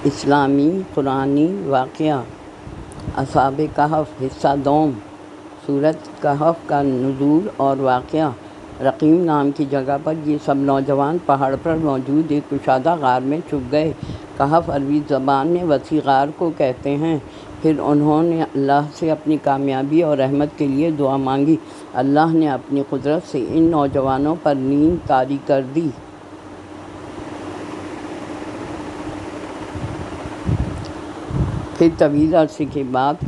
اسلامی قرآنی واقعہ اصحاب کہف حصہ دوم۔ سورۃ کہف کا نزول اور واقعہ۔ رقیم نام کی جگہ پر یہ سب نوجوان پہاڑ پر موجود ایک کشادہ غار میں چھپ گئے۔ کہف عربی زبان میں وسیع غار کو کہتے ہیں۔ پھر انہوں نے اللہ سے اپنی کامیابی اور رحمت کے لیے دعا مانگی۔ اللہ نے اپنی قدرت سے ان نوجوانوں پر نیند طاری کر دی۔ پھر طویل عرصے کے بعد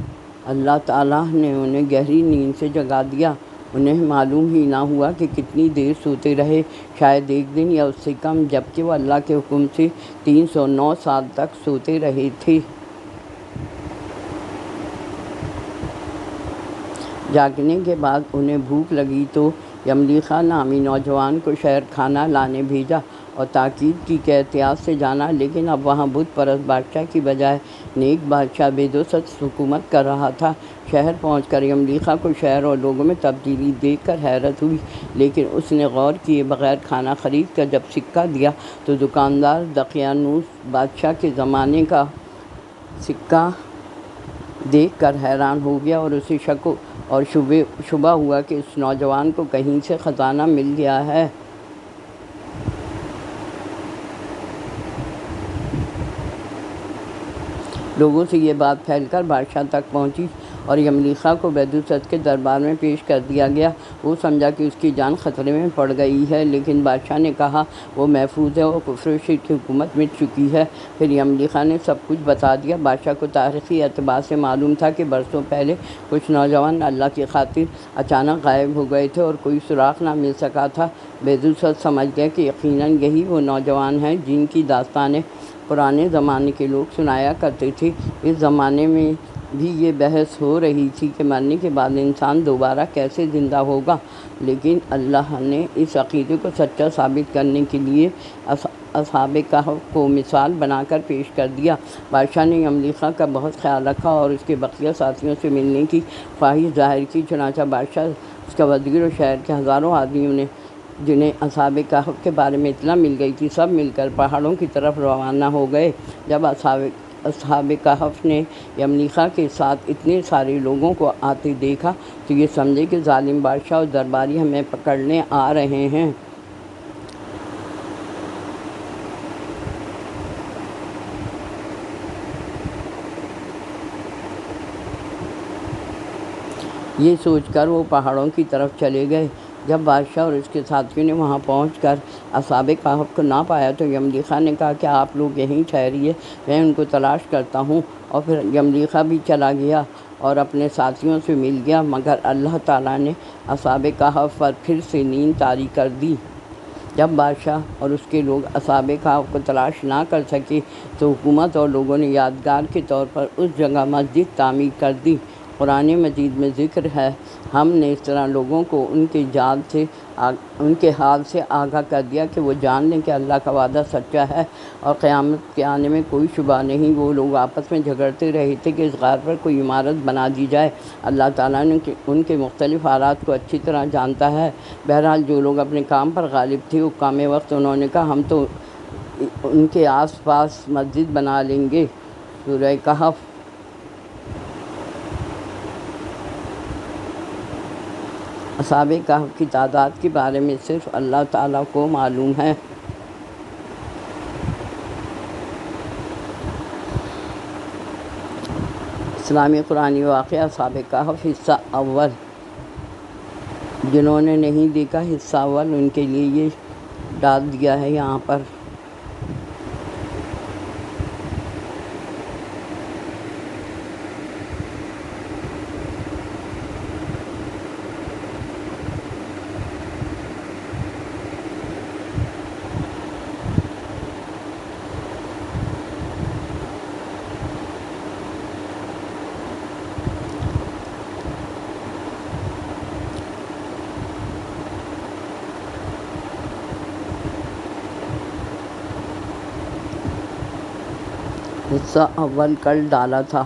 اللہ تعالیٰ نے انہیں گہری نیند سے جگا دیا۔ انہیں معلوم ہی نہ ہوا کہ کتنی دیر سوتے رہے، شاید ایک دن یا اس سے کم، جبکہ وہ اللہ کے حکم سے 309 سال تک سوتے رہے تھے۔ جاگنے کے بعد انہیں بھوک لگی تو یملیخا نامی نوجوان کو شہر کھانا لانے بھیجا اور تاکید کی کہ احتیاط سے جانا، لیکن اب وہاں بت پرست بادشاہ کی بجائے نیک بادشاہ بدوست حکومت کر رہا تھا۔ شہر پہنچ کر یملیخا کو شہر اور لوگوں میں تبدیلی دیکھ کر حیرت ہوئی، لیکن اس نے غور کیے بغیر کھانا خرید کر جب سکہ دیا تو دکاندار دقیانوس بادشاہ کے زمانے کا سکہ دیکھ کر حیران ہو گیا اور اسے شک اور شبہ ہوا کہ اس نوجوان کو کہیں سے خزانہ مل گیا ہے۔ لوگوں سے یہ بات پھیل کر بادشاہ تک پہنچی اور یملیخا کو بدوست کے دربار میں پیش کر دیا گیا۔ وہ سمجھا کہ اس کی جان خطرے میں پڑ گئی ہے، لیکن بادشاہ نے کہا وہ محفوظ ہے اور کفر و شرک کی حکومت مٹ چکی ہے۔ پھر یملیخا نے سب کچھ بتا دیا۔ بادشاہ کو تاریخی اعتبار سے معلوم تھا کہ برسوں پہلے کچھ نوجوان اللہ کی خاطر اچانک غائب ہو گئے تھے اور کوئی سراغ نہ مل سکا تھا۔ بدوست سمجھ گیا کہ یقیناً یہی وہ نوجوان ہیں جن کی داستانیں پرانے زمانے کے لوگ سنایا کرتے تھے۔ اس زمانے میں بھی یہ بحث ہو رہی تھی کہ مرنے کے بعد انسان دوبارہ کیسے زندہ ہوگا، لیکن اللہ نے اس عقیدے کو سچا ثابت کرنے کے لیے اصحاب کہف کو مثال بنا کر پیش کر دیا۔ بادشاہ نے یملیخا کا بہت خیال رکھا اور اس کے بقیہ ساتھیوں سے ملنے کی خواہش ظاہر کی۔ چنانچہ بادشاہ، اس کا وزیر اور شہر کے ہزاروں آدمیوں نے جنہیں اصحاب کہف کے بارے میں اطلاع مل گئی تھی، سب مل کر پہاڑوں کی طرف روانہ ہو گئے۔ جب اصحاب کہف نے یملیخا کے ساتھ اتنے سارے لوگوں کو آتے دیکھا تو یہ سمجھے کہ ظالم بادشاہ اور درباری ہمیں پکڑنے آ رہے ہیں۔ یہ سوچ کر وہ پہاڑوں کی طرف چلے گئے۔ جب بادشاہ اور اس کے ساتھیوں نے وہاں پہنچ کر اصحاب کہف کو نہ پایا تو یملیخا نے کہا کہ آپ لوگ یہیں ٹھہریے، میں ان کو تلاش کرتا ہوں۔ اور پھر یملیخا بھی چلا گیا اور اپنے ساتھیوں سے مل گیا، مگر اللہ تعالیٰ نے اصحاب کہف پر پھر سے نیند طاری کر دی۔ جب بادشاہ اور اس کے لوگ اصحاب کہف کو تلاش نہ کر سکے تو حکومت اور لوگوں نے یادگار کے طور پر اس جگہ مسجد تعمیر کر دی۔ قرآن مجید میں ذکر ہے، ہم نے اس طرح لوگوں کو ان کے حال سے آگاہ کر دیا کہ وہ جان لیں کہ اللہ کا وعدہ سچا ہے اور قیامت کے آنے میں کوئی شبہ نہیں۔ وہ لوگ آپس میں جھگڑتے رہے تھے کہ اس غار پر کوئی عمارت بنا دی جائے۔ اللہ تعالیٰ نے ان کے مختلف حالات کو اچھی طرح جانتا ہے۔ بہرحال جو لوگ اپنے کام پر غالب تھے، حکام وقت انہوں نے کہا ہم تو ان کے آس پاس مسجد بنا لیں گے۔ سورہ کہف۔ اصحاب کہف کی تعداد کے بارے میں صرف اللہ تعالیٰ کو معلوم ہے۔ اسلامی قرآنی واقعہ اصحاب کہف حصہ اول۔ جنہوں نے نہیں دیکھا حصہ اول، ان کے لیے یہ ڈال دیا ہے یہاں پر۔ حصہ اول کل ڈالا تھا۔